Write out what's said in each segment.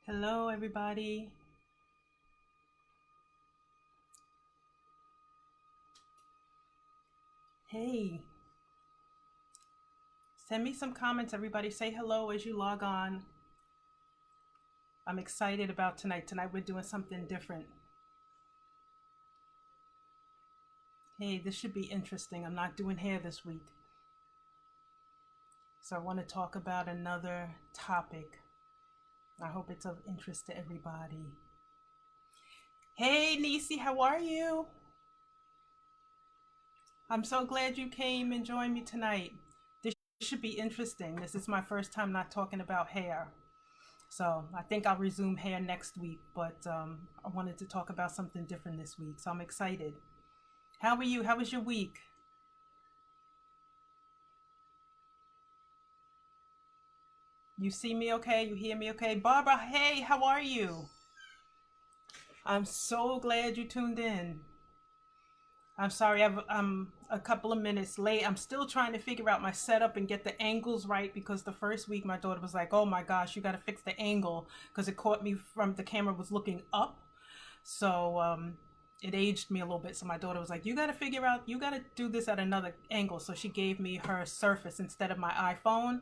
Hello, everybody. Hey, send me some comments, everybody. Say hello as you log on. I'm excited about tonight. Tonight, we're doing something different. Hey, this should be interesting. I'm not doing hair this week. So, I want to talk about another topic. I hope it's of interest to everybody. Hey, Nisi, how are you? I'm so glad you came and joined me tonight. This should be interesting. This is my first time not talking about hair. So I think I'll resume hair next week, but I wanted to talk about something different this week. So I'm excited. How are you? How was your week? You see me okay? You hear me okay? Barbara, hey, how are you? I'm so glad you tuned in. I'm sorry, I'm a couple of minutes late. I'm still trying to figure out my setup and get the angles right because the first week my daughter was like, oh my gosh, you got to fix the angle because it caught me from the camera was looking up. So it aged me a little bit. So my daughter was like, you got to figure out, you got to do this at another angle. So she gave me her Surface instead of my iPhone.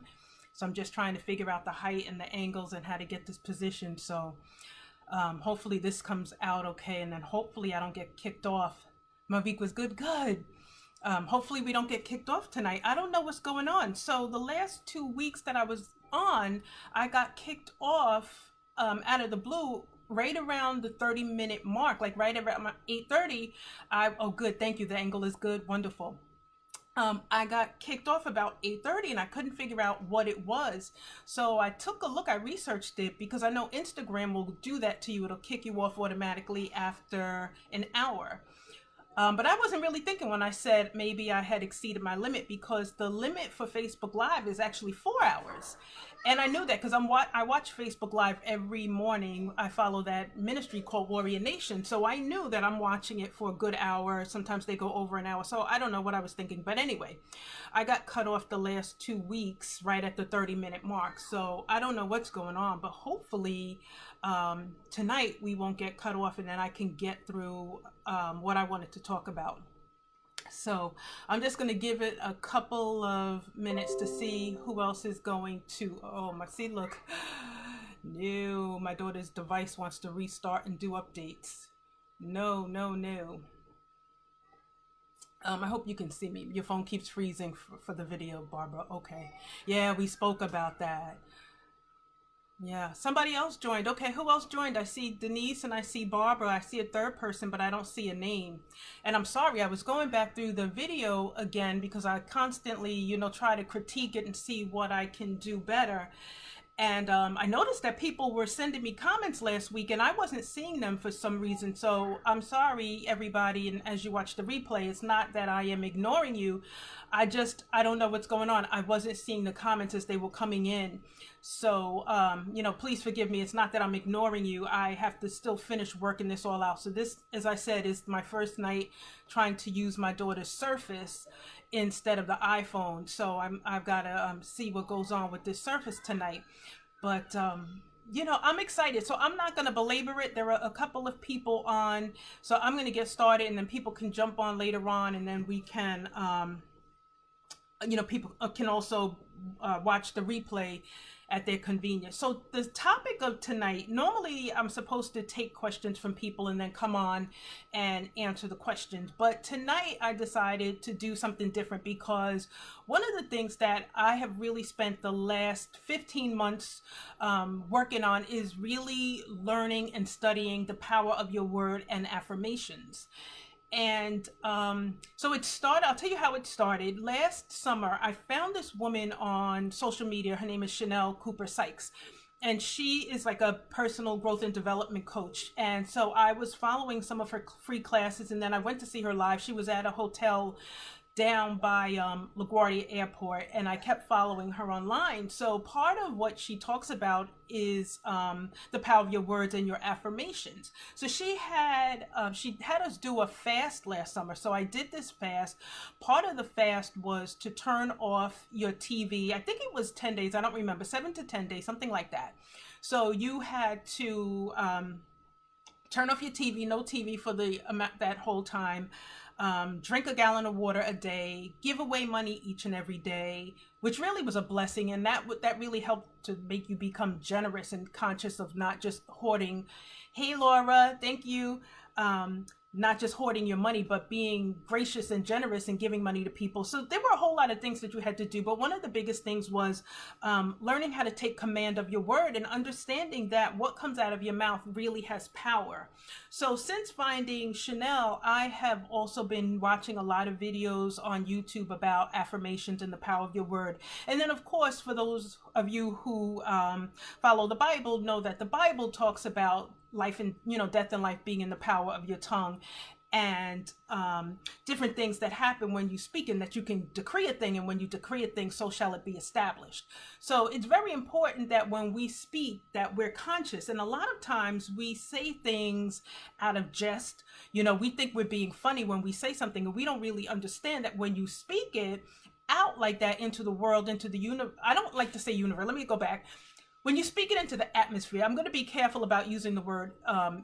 So I'm just trying to figure out the height and the angles and how to get this positioned. So hopefully this comes out okay. And then hopefully I don't get kicked off. My week was good, good. Hopefully we don't get kicked off tonight. I don't know what's going on. So the last 2 weeks that I was on, I got kicked off out of the blue right around the 30-minute mark, like right around my 8:30. Oh good, thank you. The angle is good, wonderful. I got kicked off about 8:30 and I couldn't figure out what it was. So I took a look, I researched it because I know Instagram will do that to you. It'll kick you off automatically after an hour. But I wasn't really thinking when I said maybe I had exceeded my limit because the limit for Facebook Live is actually 4 hours. And I knew that because I watch Facebook Live every morning. I follow that ministry called Warrior Nation. So I knew that I'm watching it for a good hour. Sometimes they go over an hour. So I don't know what I was thinking. But anyway, I got cut off the last 2 weeks right at the 30-minute mark. So I don't know what's going on. But hopefully tonight we won't get cut off and then I can get through what I wanted to talk about. So I'm just going to give it a couple of minutes to see who else is going to. Oh, my, see, look. No, my daughter's device wants to restart and do updates. No, no, no. I hope you can see me. Your phone keeps freezing for the video, Barbara. Okay. Yeah, we spoke about that. Yeah, somebody else joined. Okay, who else joined? I see Denise and I see Barbara. I see a third person, but I don't see a name. And I'm sorry, I was going back through the video again because I constantly, try to critique it and see what I can do better. And I noticed that people were sending me comments last week and I wasn't seeing them for some reason. So I'm sorry, everybody. And as you watch the replay, it's not that I am ignoring you. I don't know what's going on. I wasn't seeing the comments as they were coming in. So, please forgive me. It's not that I'm ignoring you. I have to still finish working this all out. So this, as I said, is my first night trying to use my daughter's Surface instead of the iPhone. So I've got to see what goes on with this Surface tonight. But, I'm excited. So I'm not going to belabor it. There are a couple of people on. So I'm going to get started and then people can jump on later on and then we can, people can also watch the replay at their convenience. So the topic of tonight, normally I'm supposed to take questions from people and then come on and answer the questions. But tonight I decided to do something different because one of the things that I have really spent the last 15 months working on is really learning and studying the power of your word and affirmations. And so I'll tell you how it started. Last summer, I found this woman on social media. Her name is Chanel Cooper Sykes. And she is like a personal growth and development coach. And so I was following some of her free classes and then I went to see her live. She was at a hotel down by LaGuardia Airport, and I kept following her online. So part of what she talks about is the power of your words and your affirmations. So she had us do a fast last summer. So I did this fast. Part of the fast was to turn off your TV. I think it was 10 days. I don't remember, 7 to 10 days, something like that. So you had to turn off your TV, no TV for that whole time. Drink a gallon of water a day, give away money each and every day, which really was a blessing. And that really helped to make you become generous and conscious of not just hoarding. Hey, Laura, thank you. Not just hoarding your money, but being gracious and generous and giving money to people. So there were a whole lot of things that you had to do. But one of the biggest things was learning how to take command of your word and understanding that what comes out of your mouth really has power. So since finding Chanel, I have also been watching a lot of videos on YouTube about affirmations and the power of your word. And then, of course, for those of you who follow the Bible, know that the Bible talks about life and death and life being in the power of your tongue, and different things that happen when you speak, and that you can decree a thing, and when you decree a thing, so shall it be established. So it's very important that when we speak, that we're conscious. And a lot of times we say things out of jest. We think we're being funny when we say something, and we don't really understand that when you speak it out like that into the world, into the universe. I don't like to say universe. Let me go back. When you speak it into the atmosphere, I'm going to be careful about using the word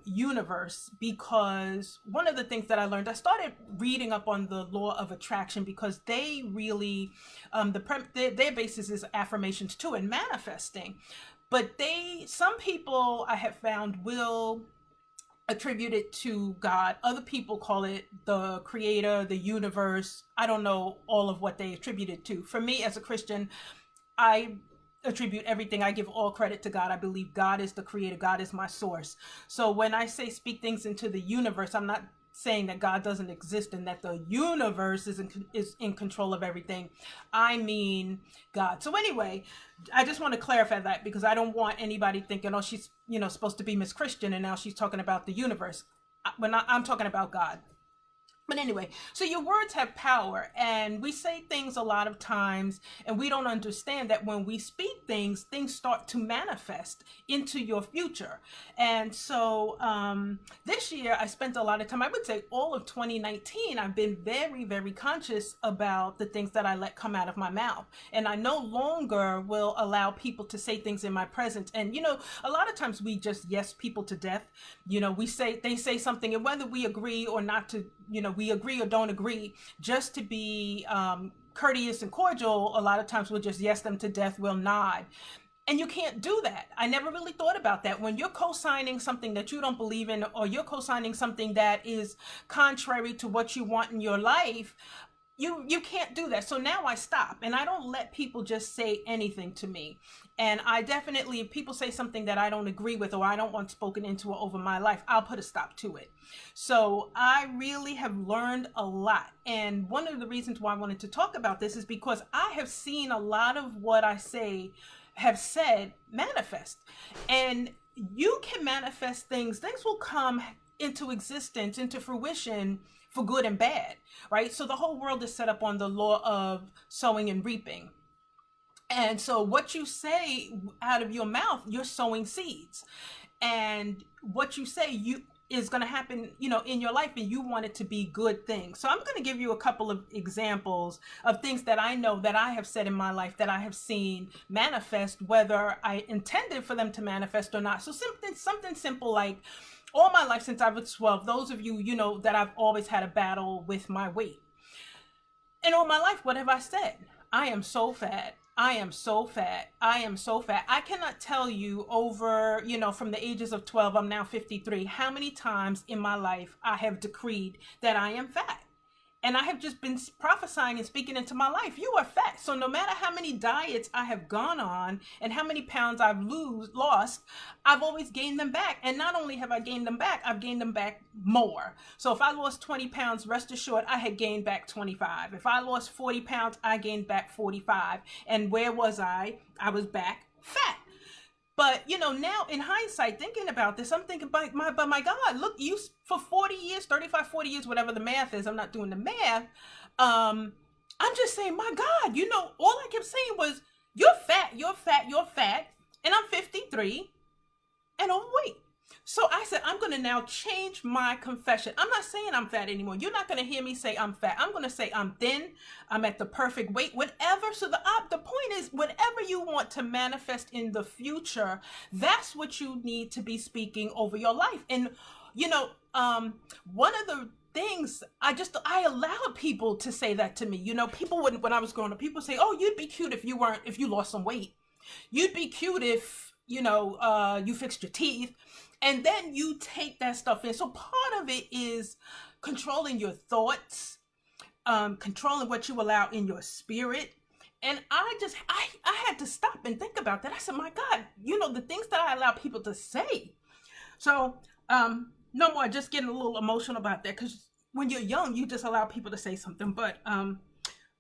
universe, because one of the things that I learned, I started reading up on the law of attraction, because they really, their basis is affirmations too, and manifesting. But some people I have found will attribute it to God. Other people call it the creator, the universe. I don't know all of what they attribute it to. For me as a Christian, I attribute everything. I give all credit to God. I believe God is the creator. God is my source. So when I say speak things into the universe, I'm not saying that God doesn't exist and that the universe is in control of everything. I mean God. So anyway, I just want to clarify that, because I don't want anybody thinking, oh, she's supposed to be Miss Christian and now she's talking about the universe. When I'm talking about God. But anyway, so your words have power, and we say things a lot of times, and we don't understand that when we speak things start to manifest into your future. And so this year I spent a lot of time, I would say all of 2019, I've been very, very conscious about the things that I let come out of my mouth. And I no longer will allow people to say things in my presence. And, a lot of times we just yes people to death. They say something, and whether we agree or not to, we agree or don't agree, just to be courteous and cordial, a lot of times we'll just yes them to death, we'll nod. And you can't do that. I never really thought about that. When you're co-signing something that you don't believe in, or you're co-signing something that is contrary to what you want in your life, you can't do that. So now I stop, and I don't let people just say anything to me. And I definitely, if people say something that I don't agree with, or I don't want spoken into or over my life, I'll put a stop to it. So I really have learned a lot. And one of the reasons why I wanted to talk about this is because I have seen a lot of what I have said manifest. And you can manifest things. Things will come into existence, into fruition, for good and bad, right? So the whole world is set up on the law of sowing and reaping. And so what you say out of your mouth, you're sowing seeds. And what you say is going to happen, in your life, and you want it to be good things. So I'm going to give you a couple of examples of things that I know that I have said in my life that I have seen manifest, whether I intended for them to manifest or not. So something simple like, all my life since I was 12, those of you, that I've always had a battle with my weight. And all my life, what have I said? I am so fat. I am so fat. I am so fat. I cannot tell you over, from the ages of 12, I'm now 53, how many times in my life I have decreed that I am fat. And I have just been prophesying and speaking into my life. You are fat. So no matter how many diets I have gone on and how many pounds I've lost, I've always gained them back. And not only have I gained them back, I've gained them back more. So if I lost 20 pounds, rest assured, I had gained back 25. If I lost 40 pounds, I gained back 45. And where was I? I was back fat. But, now in hindsight, thinking about this, I'm thinking, but my God, look, for 40 years, 35, 40 years, whatever the math is, I'm not doing the math. I'm just saying, my God, all I kept saying was, you're fat, you're fat, you're fat. And I'm 53 and overweight. So I said, I'm going to now change my confession. I'm not saying I'm fat anymore. You're not going to hear me say I'm fat. I'm going to say I'm thin. I'm at the perfect weight, whatever. So the point is, whatever you want to manifest in the future, that's what you need to be speaking over your life. And, one of the things I allowed people to say that to me. People wouldn't, when I was growing up, people say, oh, you'd be cute if you lost some weight. You'd be cute if, you fixed your teeth. And then you take that stuff in. So part of it is controlling your thoughts, controlling what you allow in your spirit. And I had to stop and think about that. I said, my God, the things that I allow people to say. So no more just getting a little emotional about that, because when you're young, you just allow people to say something. But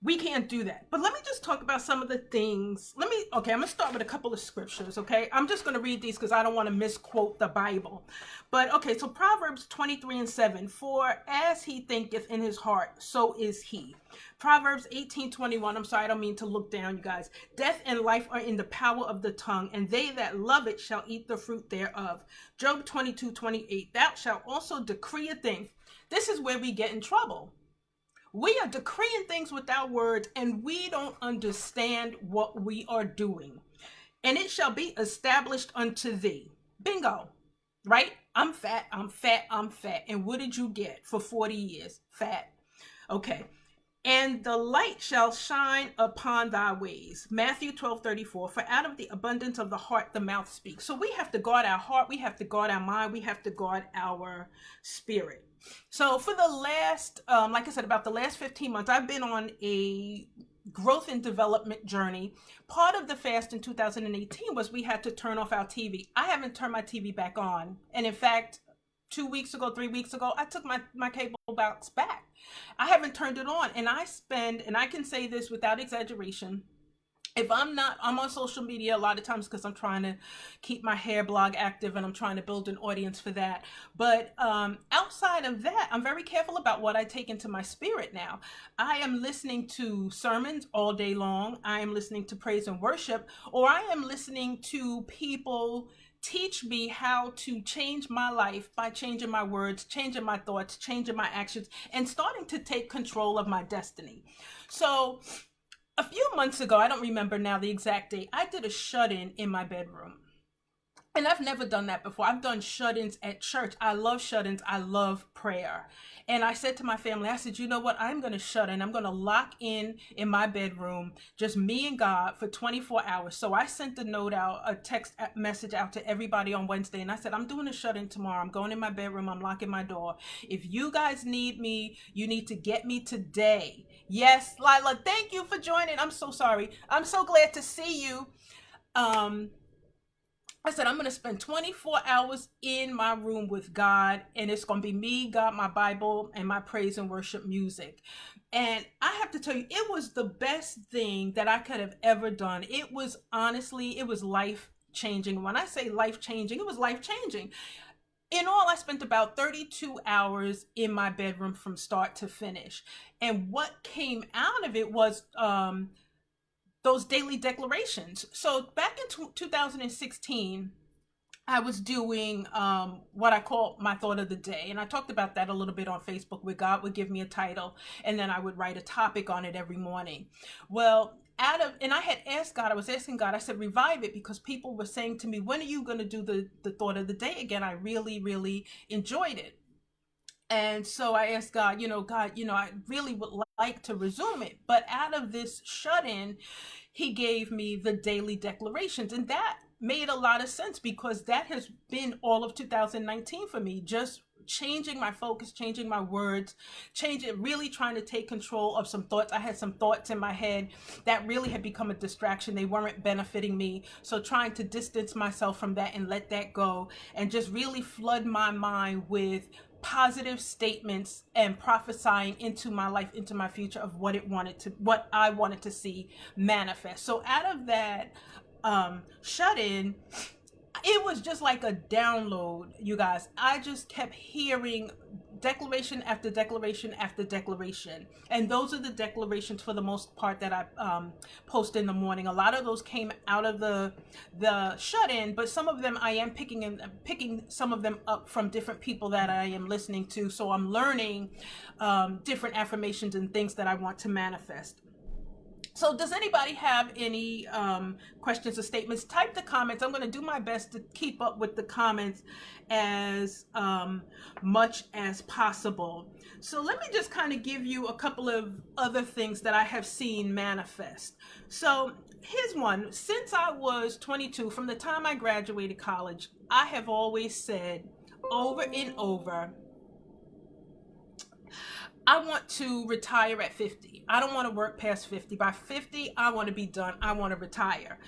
we can't do that. But let me just talk about some of the things. I'm going to start with a couple of scriptures, okay? I'm just going to read these because I don't want to misquote the Bible. But, okay, so Proverbs 23:7, for as he thinketh in his heart, so is he. Proverbs 18:21, I'm sorry, I don't mean to look down, you guys. Death and life are in the power of the tongue, and they that love it shall eat the fruit thereof. Job 22:28, thou shalt also decree a thing. This is where we get in trouble. We are decreeing things with our words, and we don't understand what we are doing. And it shall be established unto thee. Bingo. Right? I'm fat, I'm fat, I'm fat. And what did you get for 40 years? Fat. Okay. And the light shall shine upon thy ways. Matthew 12:34, for out of the abundance of the heart, the mouth speaks. So we have to guard our heart. We have to guard our mind. We have to guard our spirit. So for the last, like I said, about the last 15 months, I've been on a growth and development journey. Part of the fast in 2018 was we had to turn off our TV. I haven't turned my TV back on. And in fact, 3 weeks ago, I took my cable box back. I haven't turned it on. And and I can say this without exaggeration, if I'm on social media a lot of times because I'm trying to keep my hair blog active and I'm trying to build an audience for that. But outside of that, I'm very careful about what I take into my spirit now. I am listening to sermons all day long. I am listening to praise and worship, or I am listening to people teach me how to change my life by changing my words, changing my thoughts, changing my actions, and starting to take control of my destiny. So a few months ago, I don't remember now the exact date, I did a shut-in in my bedroom. And I've never done that before. I've done shut-ins at church. I love shut-ins. I love prayer. And I said to my family, I said, you know what? I'm going to shut in. I'm going to lock in my bedroom, just me and God for 24 hours. So I sent a text message out to everybody on Wednesday. And I said, I'm doing a shut-in tomorrow. I'm going in my bedroom. I'm locking my door. If you guys need me, you need to get me today. Yes, Lila, thank you for joining. I'm so sorry. I'm so glad to see you. I said, I'm going to spend 24 hours in my room with God, and it's going to be me, God, my Bible, and my praise and worship music. And I have to tell you, it was the best thing that I could have ever done. It was life-changing. When I say life-changing, it was life-changing. In all, I spent about 32 hours in my bedroom from start to finish. And what came out of it was those daily declarations. So back in 2016, I was doing what I call my thought of the day. And I talked about that a little bit on Facebook, where God would give me a title and then I would write a topic on it every morning. Well, and I had asked God, I said, revive it, because people were saying to me, when are you going to do the thought of the day again? I really, really enjoyed it. And so I asked God, I really would like to resume it. But out of this shut-in, he gave me the daily declarations. And that made a lot of sense, because that has been all of 2019 for me. Just changing my focus, changing my words, really trying to take control of some thoughts. I had some thoughts in my head that really had become a distraction. They weren't benefiting me. So trying to distance myself from that and let that go, and just really flood my mind with positive statements and prophesying into my life, into my future, of what I wanted to see manifest. So out of that shut-in, it was just like a download, you guys. I just kept hearing declaration after declaration after declaration. And those are the declarations for the most part that I post in the morning. A lot of those came out of the shut-in, but some of them I am picking some of them up from different people that I am listening to. So I'm learning different affirmations and things that I want to manifest. So does anybody have any questions or statements? Type the comments. I'm going to do my best to keep up with the comments as much as possible. So let me just kind of give you a couple of other things that I have seen manifest. So here's one. Since I was 22, from the time I graduated college, I have always said over and over, I want to retire at 50. I don't want to work past 50. By 50, I want to be done. I want to retire.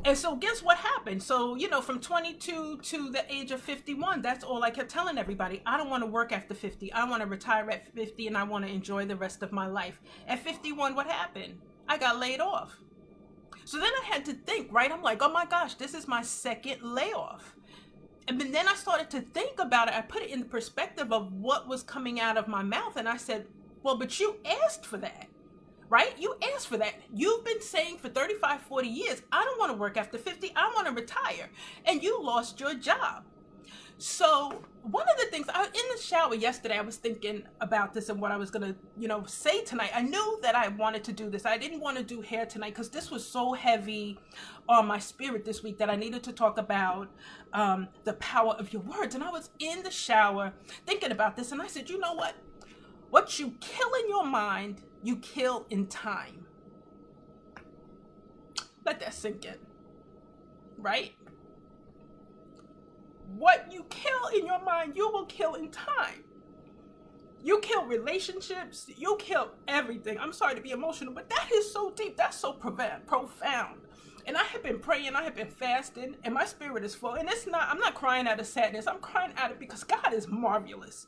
And so guess what happened? So, from 22 to the age of 51, that's all I kept telling everybody. I don't want to work after 50. I want to retire at 50 and I want to enjoy the rest of my life. At 51, what happened? I got laid off. So then I had to think, right? I'm like, oh my gosh, this is my second layoff. And then I started to think about it. I put it in the perspective of what was coming out of my mouth. And I said, well, but you asked for that, right? You asked for that. You've been saying for 35, 40 years, I don't want to work after 50. I want to retire. And you lost your job. So one of the things, I was in the shower yesterday, I was thinking about this and what I was going to, say tonight. I knew that I wanted to do this. I didn't want to do hair tonight because this was so heavy on my spirit this week that I needed to talk about the power of your words. And I was in the shower thinking about this. And I said, you know what? What you kill in your mind, you kill in time. Let that sink in, right? What you kill in your mind, you will kill in time. You kill relationships, you kill everything. I'm sorry to be emotional, but that is so deep. That's so profound. And I have been praying, I have been fasting, and my spirit is full. And I'm not crying out of sadness. I'm crying out of because God is marvelous.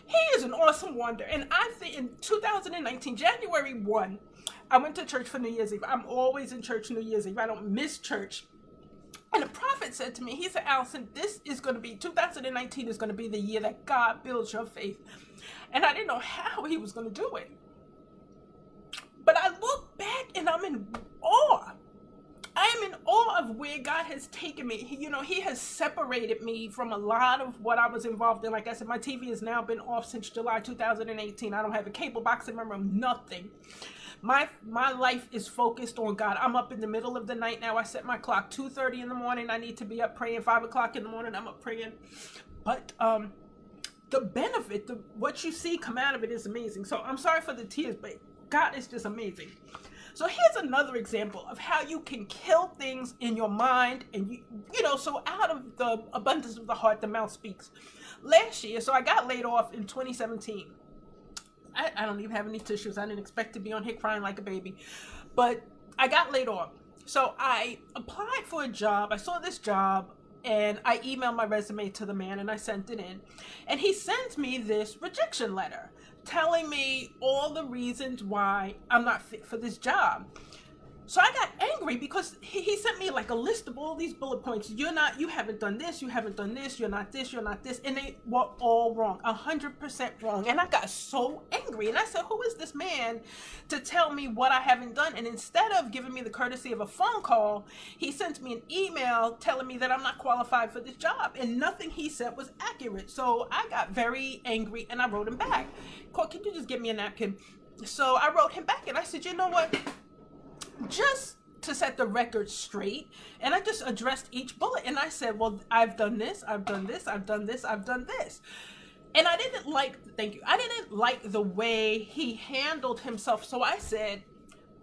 He is an awesome wonder. And I think in 2019, January 1, I went to church for New Year's Eve. I'm always in church New Year's Eve. I don't miss church. And the prophet said to me, he said, Allison, 2019 is going to be the year that God builds your faith. And I didn't know how he was going to do it. But I look back and I'm in awe. I am in awe of where God has taken me. He has separated me from a lot of what I was involved in. Like I said, my TV has now been off since July 2018. I don't have a cable box in my room, nothing. My life is focused on God. I'm up in the middle of the night now. I set my clock 2:30 in the morning. I need to be up praying. 5 o'clock in the morning, I'm up praying. But the benefit, what you see come out of it is amazing. So I'm sorry for the tears, but God is just amazing. So here's another example of how you can kill things in your mind. And so out of the abundance of the heart, the mouth speaks. Last year, so I got laid off in 2017. I don't even have any tissues. I didn't expect to be on here crying like a baby. But I got laid off. So I applied for a job. I saw this job and I emailed my resume to the man and I sent it in. And he sent me this rejection letter telling me all the reasons why I'm not fit for this job. So I got angry because he sent me like a list of all these bullet points. You haven't done this, you haven't done this, you're not this, you're not this. And they were all wrong, 100% wrong. And I got so angry. And I said, who is this man to tell me what I haven't done? And instead of giving me the courtesy of a phone call, he sent me an email telling me that I'm not qualified for this job. And nothing he said was accurate. So I got very angry and I wrote him back. Can you just give me a napkin? So I wrote him back and I said, you know what? Just to set the record straight, and I just addressed each bullet and I said, well, I've done this, I've done this, I've done this, I've done this. And I didn't like the way he handled himself. So I said,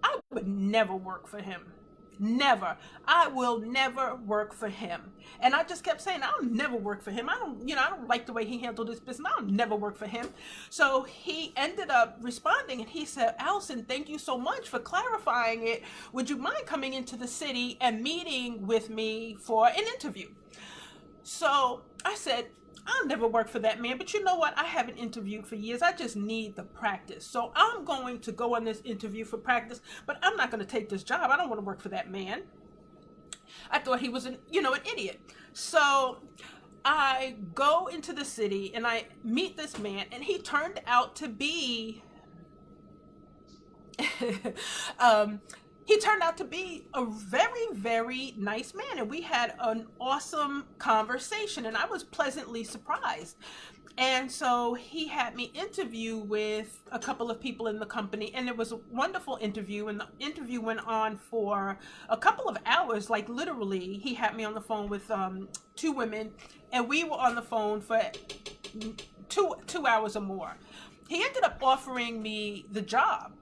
I would never work for him. Never. I will never work for him. And I just kept saying, I'll never work for him. I don't like the way he handled his business. I'll never work for him. So he ended up responding and he said, Allison, thank you so much for clarifying it. Would you mind coming into the city and meeting with me for an interview? So I said, I'll never work for that man, but you know what? I haven't interviewed for years. I just need the practice. So I'm going to go on this interview for practice, but I'm not going to take this job. I don't want to work for that man. I thought he was an idiot. So I go into the city and I meet this man, and he turned out to be he turned out to be a very, very nice man, and we had an awesome conversation, and I was pleasantly surprised. And so he had me interview with a couple of people in the company, and it was a wonderful interview, and the interview went on for a couple of hours. Like, literally, he had me on the phone with two women, and we were on the phone for two hours or more. He ended up offering me the job,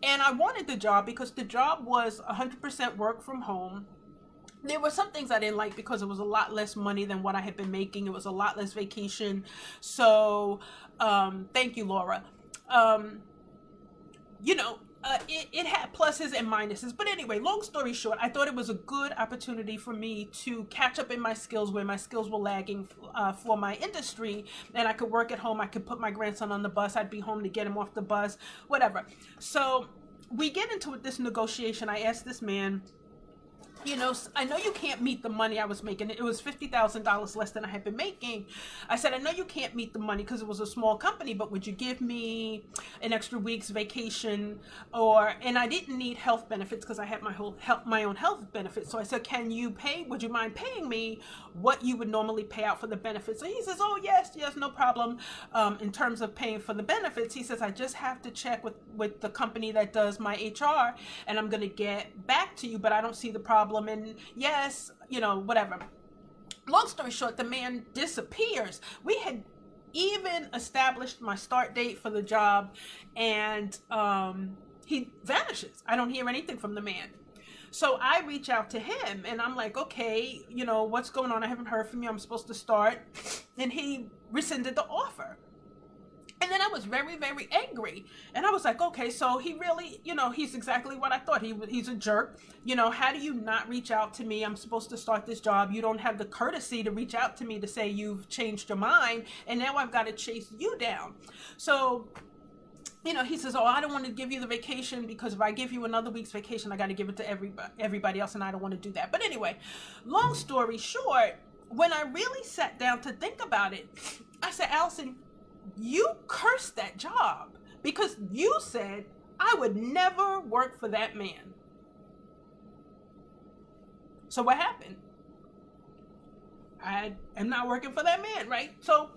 and I wanted the job because the job was 100% work from home. There were some things I didn't like because it was a lot less money than what I had been making. It was a lot less vacation. So, thank you, Laura. It had pluses and minuses. But anyway, long story short, I thought it was a good opportunity for me to catch up in my skills where my skills were lagging for my industry. And I could work at home. I could put my grandson on the bus. I'd be home to get him off the bus, whatever. So we get into this negotiation. I asked this man, I know you can't meet the money I was making. It was $50,000 less than I had been making. I said, I know you can't meet the money because it was a small company, but would you give me an extra week's vacation? And I didn't need health benefits because I had my own health benefits. So I said, would you mind paying me what you would normally pay out for the benefits? So he says, oh, yes, no problem. In terms of paying for the benefits, he says, I just have to check with the company that does my HR, and I'm going to get back to you, but I don't see the problem. And yes, whatever. Long story short, the man disappears. We had even established my start date for the job, and he vanishes. I don't hear anything from the man. So I reach out to him, and I'm like, okay, what's going on? I haven't heard from you. I'm supposed to start. And he rescinded the offer. And then I was very, very angry. And I was like, okay, so he really, he's exactly what I thought. He's a jerk. How do you not reach out to me? I'm supposed to start this job. You don't have the courtesy to reach out to me to say you've changed your mind. And now I've got to chase you down. So, he says, oh, I don't want to give you the vacation because if I give you another week's vacation, I got to give it to everybody else. And I don't want to do that. But anyway, long story short, when I really sat down to think about it, I said, Allison, you cursed that job because you said I would never work for that man. So what happened? I am not working for that man, right? So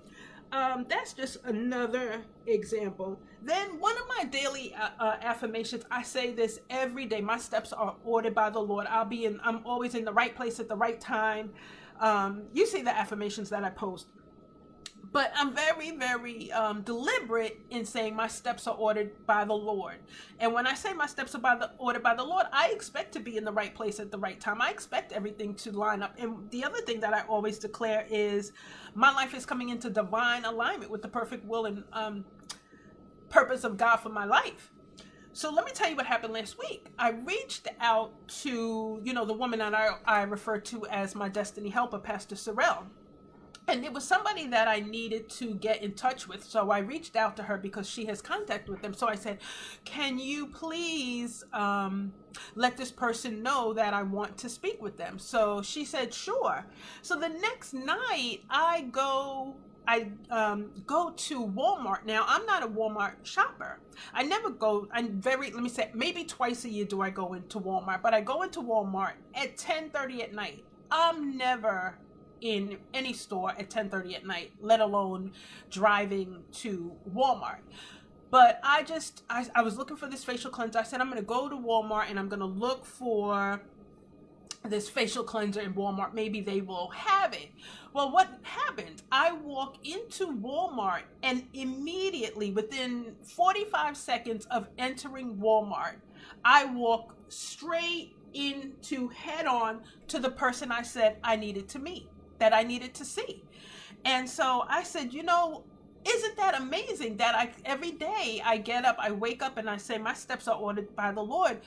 that's just another example. Then one of my daily affirmations, I say this every day. My steps are ordered by the Lord. I'm always in the right place at the right time. You see the affirmations that I post. But I'm very, very deliberate in saying my steps are ordered by the Lord. And when I say my steps are ordered by the Lord, I expect to be in the right place at the right time. I expect everything to line up. And the other thing that I always declare is my life is coming into divine alignment with the perfect will and purpose of God for my life. So let me tell you what happened last week. I reached out to, the woman that I refer to as my destiny helper, Pastor Sorrell. And it was somebody that I needed to get in touch with. So I reached out to her because she has contact with them. So I said, can you please let this person know that I want to speak with them? So she said, sure. So the next night I go to Walmart. Now, I'm not a Walmart shopper. I never go, maybe twice a year do I go into Walmart. But I go into Walmart at 10:30 at night. I'm never in any store at 10:30 at night, let alone driving to Walmart. But I was looking for this facial cleanser. I said, I'm going to go to Walmart and I'm going to look for this facial cleanser in Walmart. Maybe they will have it. Well, what happened? I walk into Walmart and immediately within 45 seconds of entering Walmart, I walk straight into head on to the person I said I needed to meet, that I needed to see. And so I said, isn't that amazing that every day I get up, I wake up and I say my steps are ordered by the Lord.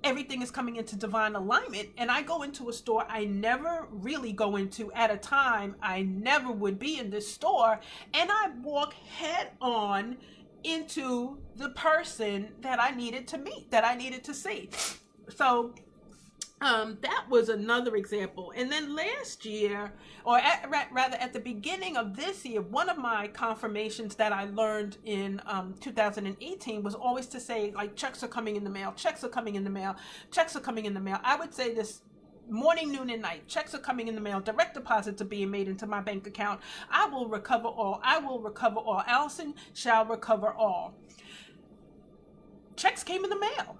Everything is coming into divine alignment. And I go into a store I never really go into at a time. I never would be in this store. And I walk head on into the person that I needed to meet, that I needed to see. So That was another example. And then last year, or rather at the beginning of this year, one of my confirmations that I learned in 2018 was always to say, like, checks are coming in the mail, checks are coming in the mail, checks are coming in the mail. I would say this morning, noon, and night. Checks are coming in the mail. Direct deposits are being made into my bank account. I will recover all. I will recover all. Allison shall recover all. Checks came in the mail.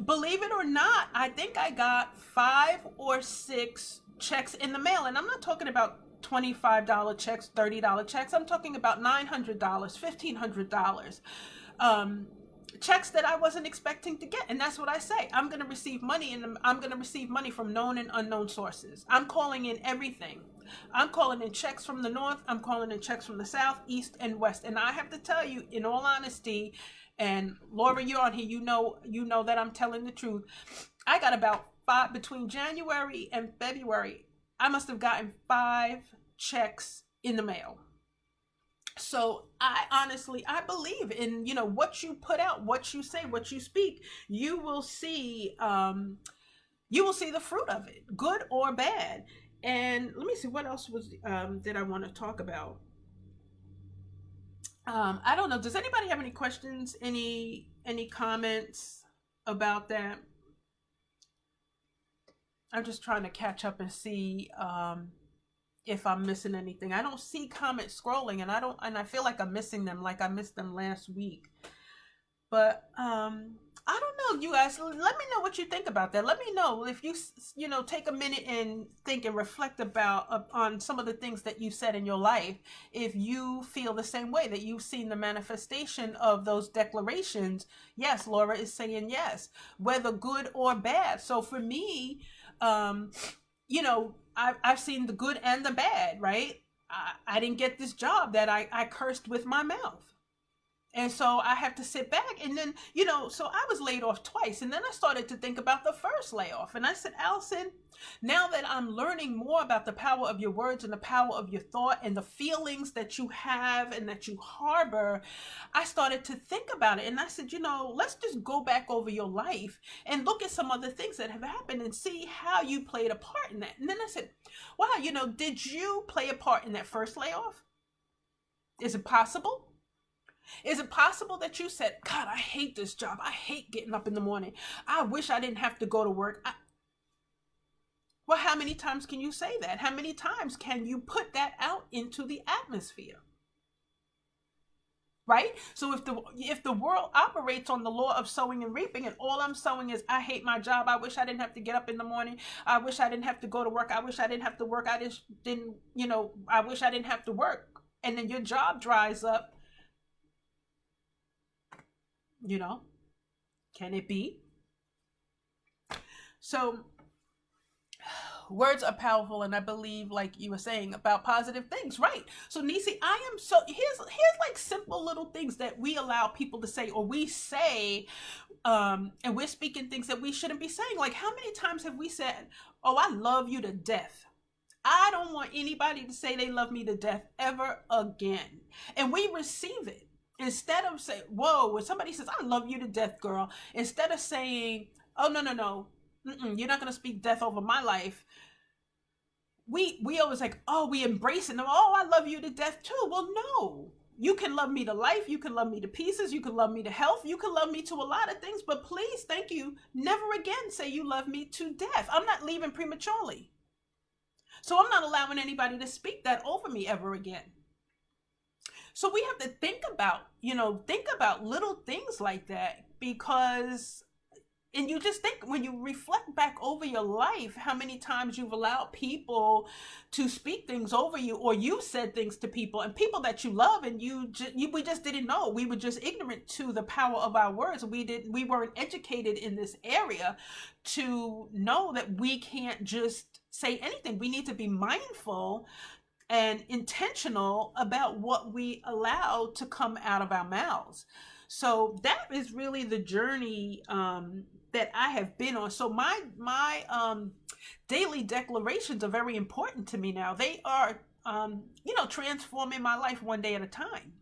Believe it or not, I think I got 5 or 6 checks in the mail. And I'm not talking about $25 checks, $30 checks. I'm talking about $900, $1,500. Checks that I wasn't expecting to get. And that's what I say. I'm going to receive money I'm going to receive money from known and unknown sources. I'm calling in everything. I'm calling in checks from the north. I'm calling in checks from the south, east, and west. And I have to tell you, in all honesty, and Laura, you're on here, you know that I'm telling the truth. I got about 5 between January and February. I must have gotten 5 checks in the mail. So I believe in, what you put out, what you say, what you speak, you will see the fruit of it, good or bad. And let me see, what else did I want to talk about? I don't know. Does anybody have any questions, any comments about that? I'm just trying to catch up and see if I'm missing anything. I don't see comments scrolling, and I feel like I'm missing them, like I missed them last week. But I don't know, you guys. Let me know what you think about that. Let me know if you take a minute and think and reflect on some of the things that you said in your life. If you feel the same way, that you've seen the manifestation of those declarations. Yes, Laura is saying yes, whether good or bad. So for me, I've seen the good and the bad, right? I didn't get this job that I cursed with my mouth. And so I have to sit back, and then, so I was laid off twice. And then I started to think about the first layoff. And I said, Allison, now that I'm learning more about the power of your words and the power of your thought and the feelings that you have and that you harbor, I started to think about it. And I said, let's just go back over your life and look at some other things that have happened and see how you played a part in that. And then I said, wow, did you play a part in that first layoff? Is it possible? Is it possible that you said, God, I hate this job. I hate getting up in the morning. I wish I didn't have to go to work. Well, how many times can you say that? How many times can you put that out into the atmosphere? Right? So if the world operates on the law of sowing and reaping, and all I'm sowing is, I hate my job. I wish I didn't have to get up in the morning. I wish I didn't have to go to work. I wish I didn't have to work. I wish I didn't have to work. And then your job dries up. Can it be? So words are powerful, and I believe, like you were saying, about positive things, right? So Nisi, here's like simple little things that we allow people to say, or we say, and we're speaking things that we shouldn't be saying. Like, how many times have we said, oh, I love you to death? I don't want anybody to say they love me to death ever again. And we receive it. Instead of saying, whoa, when somebody says, I love you to death, girl, instead of saying, oh, no, you're not going to speak death over my life, we always like, oh, we embrace it. Oh, I love you to death too. Well, no. You can love me to life. You can love me to pieces. You can love me to health. You can love me to a lot of things. But please, thank you, never again say you love me to death. I'm not leaving prematurely. So I'm not allowing anybody to speak that over me ever again. So we have to think about little things like that, because, and you just think, when you reflect back over your life, how many times you've allowed people to speak things over you, or you said things to people, and people that you love, and we just didn't know. We were just ignorant to the power of our words. We weren't educated in this area to know that we can't just say anything. We need to be mindful and intentional about what we allow to come out of our mouths. So that is really the journey that I have been on. So my daily declarations are very important to me now. They are, transforming my life one day at a time.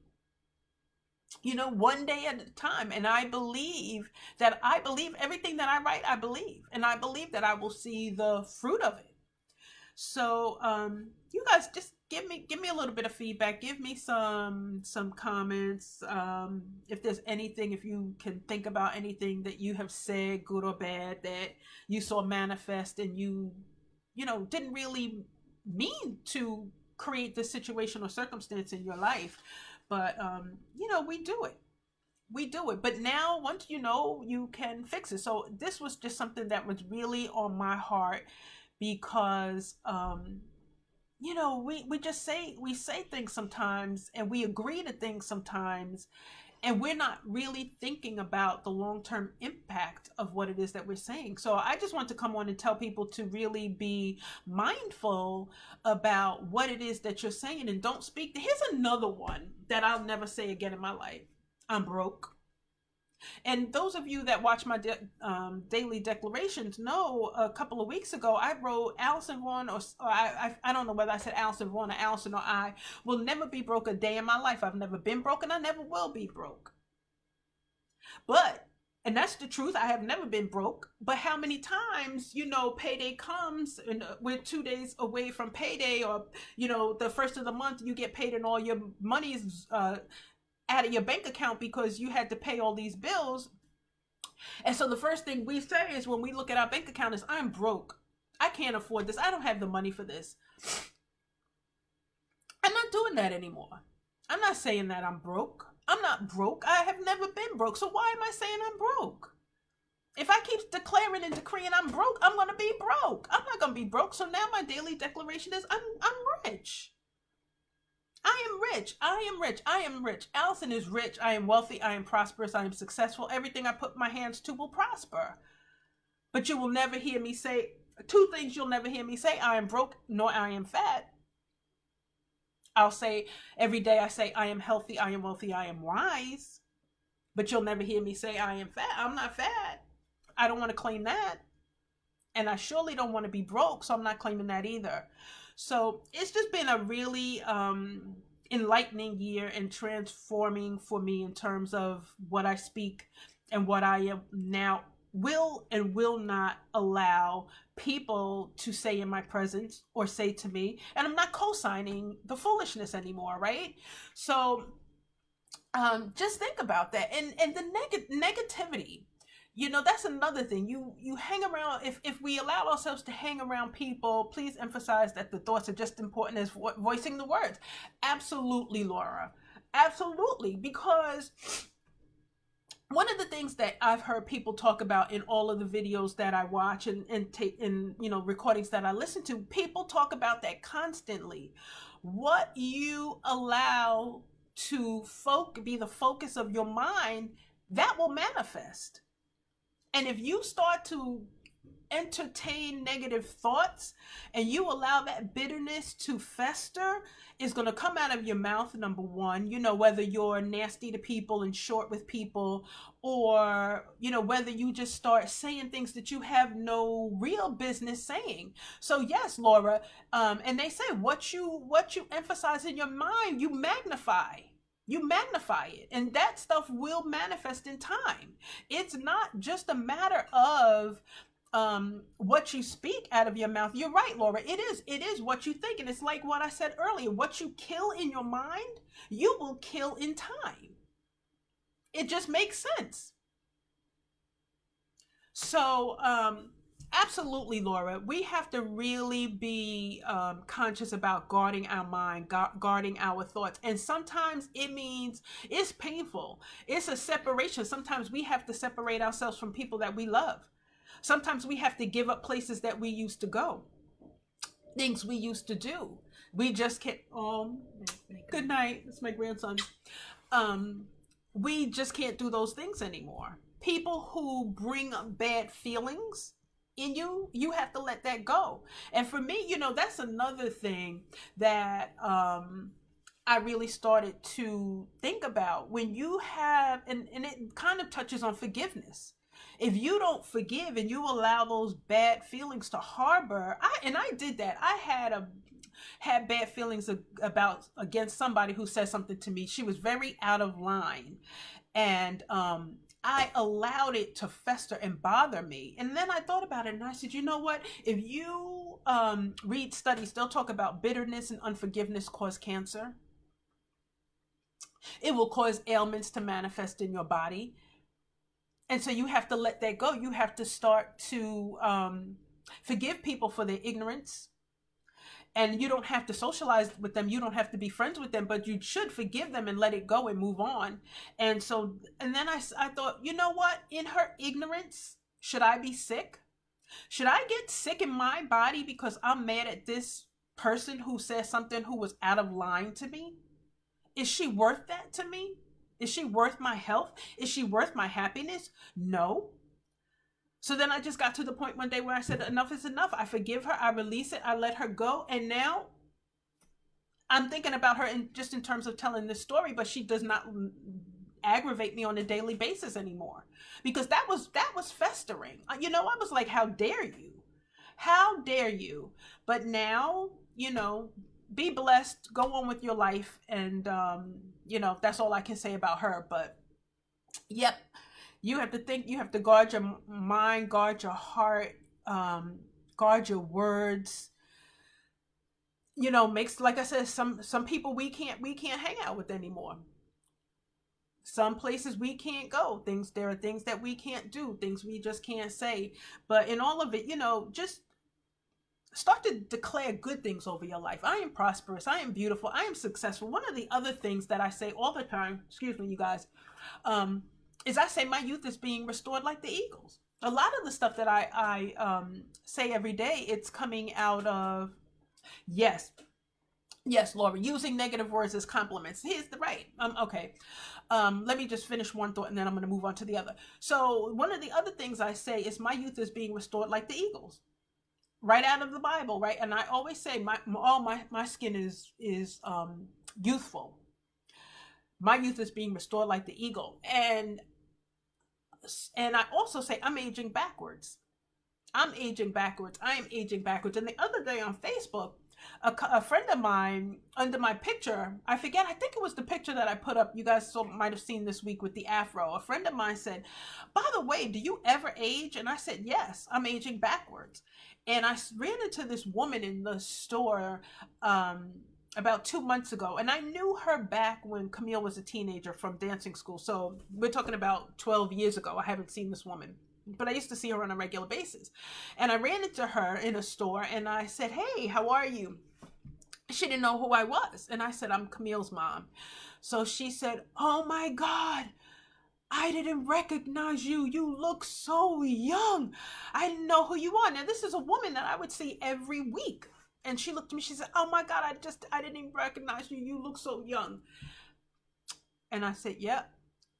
one day at a time. And I believe everything that I write, I believe. And I believe that I will see the fruit of it. So you guys just give me a little bit of feedback. Give me some comments. If there's anything, if you can think about anything that you have said, good or bad, that you saw manifest and you didn't really mean to create this situation or circumstance in your life. But we do it. But now, once you can fix it. So this was just something that was really on my heart, because we say things sometimes, and we agree to things sometimes, and we're not really thinking about the long-term impact of what it is that we're saying. So I just want to come on and tell people to really be mindful about what it is that you're saying, and don't speak. Here's another one that I'll never say again in my life. I'm broke. And those of you that watch my daily declarations know a couple of weeks ago I wrote, Allison, Vaughan, or I don't know whether I said Allison, Vaughan, or Allison, or I will never be broke a day in my life. I've never been broke, and I never will be broke. And that's the truth. I have never been broke. But how many times, payday comes and we're 2 days away from payday, or, the first of the month you get paid and all your money is out of your bank account because you had to pay all these bills. And so the first thing we say is, when we look at our bank account, is, I'm broke. I can't afford this. I don't have the money for this. I'm not doing that anymore. I'm not saying that I'm broke. I'm not broke. I have never been broke. So why am I saying I'm broke? If I keep declaring and decreeing I'm broke, I'm going to be broke. I'm not going to be broke. So now my daily declaration is, I'm rich. I am rich. I am rich. I am rich. Allison is rich. I am wealthy. I am prosperous. I am successful. Everything I put my hands to will prosper. But you will never hear me say, two things you'll never hear me say: I am broke, nor I am fat. I'll say every day, I say, I am healthy, I am wealthy, I am wise. But you'll never hear me say I am fat. I'm not fat. I don't want to claim that. And I surely don't want to be broke, so I'm not claiming that either. So it's just been a really enlightening year and transforming for me in terms of what I speak and what I am now will and will not allow people to say in my presence or say to me. And I'm not co-signing the foolishness anymore, right? So just think about that. And the negativity. That's another thing. You hang around, if we allow ourselves to hang around people, please emphasize that the thoughts are just important as voicing the words. Absolutely, Laura. Absolutely. Because one of the things that I've heard people talk about in all of the videos that I watch and take in, recordings that I listen to, people talk about that constantly. What you allow to be the focus of your mind, that will manifest. And if you start to entertain negative thoughts and you allow that bitterness to fester, it's going to come out of your mouth, number one, whether you're nasty to people and short with people, or, whether you just start saying things that you have no real business saying. So yes, Laura, and they say what you emphasize in your mind, you magnify. You magnify it, and that stuff will manifest in time. It's not just a matter of what you speak out of your mouth. You're right, Laura. It is what you think. And it's like what I said earlier. What you kill in your mind, you will kill in time. It just makes sense. So, absolutely, Laura. We have to really be conscious about guarding our mind, guarding our thoughts. And sometimes it means it's painful. It's a separation. Sometimes we have to separate ourselves from people that we love. Sometimes we have to give up places that we used to go, things we used to do. We just can't. Good night. It's my grandson. We just can't do those things anymore. People who bring up bad feelings in you have to let that go. And for me, that's another thing that I really started to think about. When you have, and it kind of touches on forgiveness. If you don't forgive and you allow those bad feelings to harbor, I did that. I had had bad feelings about against somebody who said something to me. She was very out of line, and I allowed it to fester and bother me. And then I thought about it, and I said, you know what? If you read studies, they'll talk about bitterness and unforgiveness cause cancer. It will cause ailments to manifest in your body. And so you have to let that go. You have to start to forgive people for their ignorance. And you don't have to socialize with them. You don't have to be friends with them, but you should forgive them and let it go and move on. And so, and then I thought, you know what? In her ignorance, should I be sick? Should I get sick in my body because I'm mad at this person who said something who was out of line to me? Is she worth that to me? Is she worth my health? Is she worth my happiness? No. So then I just got to the point one day where I said, enough is enough. I forgive her. I release it. I let her go. And now I'm thinking about her in terms of telling this story, but she does not aggravate me on a daily basis anymore, because that was festering. You know, I was like, how dare you? How dare you? But now, you know, be blessed, go on with your life. And, you know, that's all I can say about her. But yep, you have to think, you have to guard your mind, guard your heart, guard your words. You know, makes, like I said, some people we can't hang out with anymore. Some places we can't go. There are things that we can't do, things we just can't say. But in all of it, you know, just start to declare good things over your life. I am prosperous. I am beautiful. I am successful. One of the other things that I say all the time, excuse me, you guys, is I say my youth is being restored like the eagles. A lot of the stuff that I say every day, it's coming out of, yes, Laura, using negative words as compliments. Here's the right. Okay. Let me just finish one thought and then I'm going to move on to the other. So one of the other things I say is my youth is being restored like the eagles. Right out of the Bible, right? And I always say my skin is youthful. My youth is being restored like the eagle. And I also say I'm aging backwards. I'm aging backwards. I am aging backwards. And the other day on Facebook, a friend of mine, under my picture, I think it was the picture that I put up, you guys might have seen this week with the afro. A friend of mine said, by the way, do you ever age? And I said, yes, I'm aging backwards. And I ran into this woman in the store about 2 months ago. And I knew her back when Camille was a teenager from dancing school. So we're talking about 12 years ago. I haven't seen this woman, but I used to see her on a regular basis. And I ran into her in a store and I said, hey, how are you? She didn't know who I was. And I said, I'm Camille's mom. So she said, oh my God, I didn't recognize you. You look so young. I didn't know who you are. Now, this is a woman that I would see every week. And she looked at me, she said, oh my God, I didn't even recognize you. You look so young. And I said, yeah.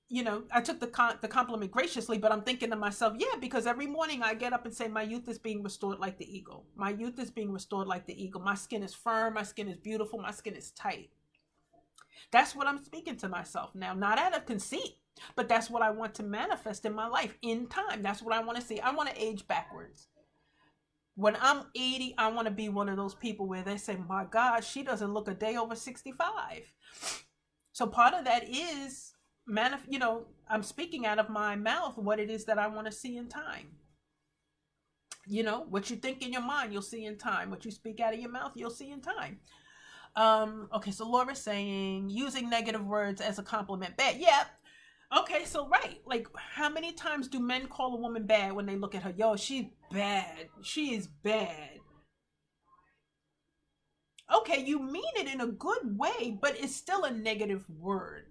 You know, I took the compliment graciously, but I'm thinking to myself, yeah, because every morning I get up and say, my youth is being restored like the eagle. My youth is being restored like the eagle. My skin is firm. My skin is beautiful. My skin is tight. That's what I'm speaking to myself now, not out of conceit, but that's what I want to manifest in my life in time. That's what I want to see. I want to age backwards. When I'm 80, I want to be one of those people where they say, my God, she doesn't look a day over 65. So part of that is, you know, I'm speaking out of my mouth what it is that I want to see in time. You know, what you think in your mind, you'll see in time. What you speak out of your mouth, you'll see in time. Okay, so Laura's saying using negative words as a compliment. Bad. Yeah. Okay, so right. Like, how many times do men call a woman bad when they look at her? Yo, she's bad. She is bad. Okay, you mean it in a good way, but it's still a negative word.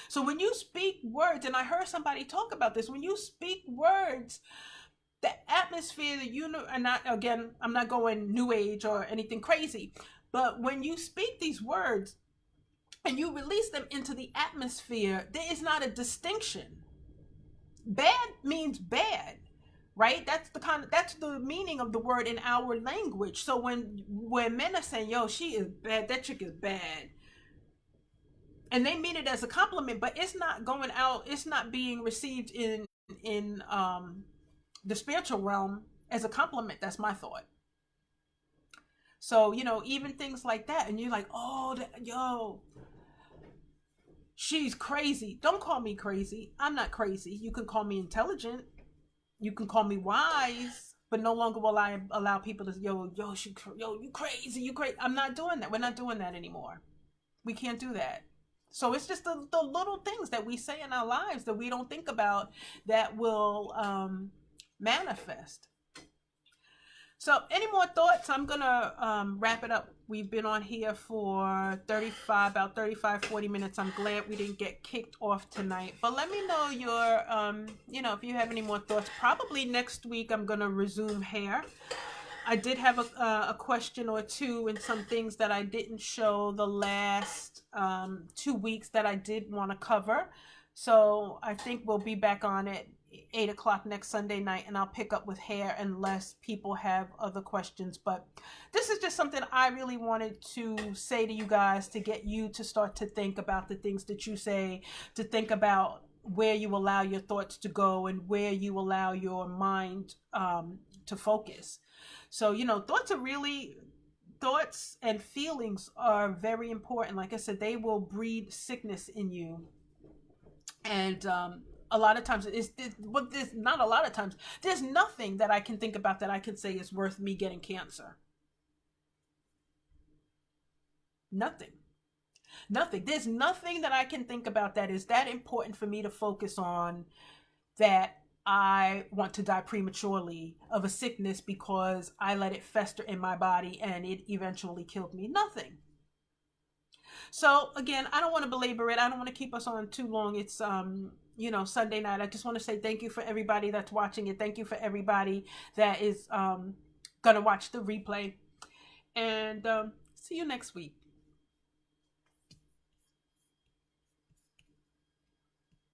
So when you speak words, and I heard somebody talk about this, when you speak words, the atmosphere that you know, and I'm not going new age or anything crazy, but when you speak these words and you release them into the atmosphere, there is not a distinction. Bad means bad, right? That's the meaning of the word in our language. So when men are saying, yo, she is bad, that chick is bad, and they mean it as a compliment, but it's not going out, it's not being received in the spiritual realm as a compliment. That's my thought. So, even things like that. And you're like, oh, yo, she's crazy. Don't call me crazy. I'm not crazy. You can call me intelligent. You can call me wise. But no longer will I allow people to, you crazy, you crazy. I'm not doing that. We're not doing that anymore. We can't do that. So it's just the little things that we say in our lives that we don't think about that will manifest. So any more thoughts? I'm going to wrap it up. We've been on here for about 35, 40 minutes. I'm glad we didn't get kicked off tonight. But let me know if you have any more thoughts. Probably next week I'm going to resume hair. I did have a question or two and some things that I didn't show the last 2 weeks that I did want to cover. So I think we'll be back on at 8 o'clock next Sunday night, and I'll pick up with hair unless people have other questions. But this is just something I really wanted to say to you guys, to get you to start to think about the things that you say, to think about where you allow your thoughts to go and where you allow your mind to focus. So, thoughts and feelings are very important. Like I said, they will breed sickness in you. And a lot of times, not a lot of times, there's nothing that I can think about that I can say is worth me getting cancer. Nothing. Nothing. There's nothing that I can think about that is that important for me to focus on, that I want to die prematurely of a sickness because I let it fester in my body and it eventually killed me. Nothing. So again, I don't want to belabor it. I don't want to keep us on too long. It's Sunday night. I just want to say thank you for everybody that's watching it. Thank you for everybody that is gonna watch the replay. And see you next week.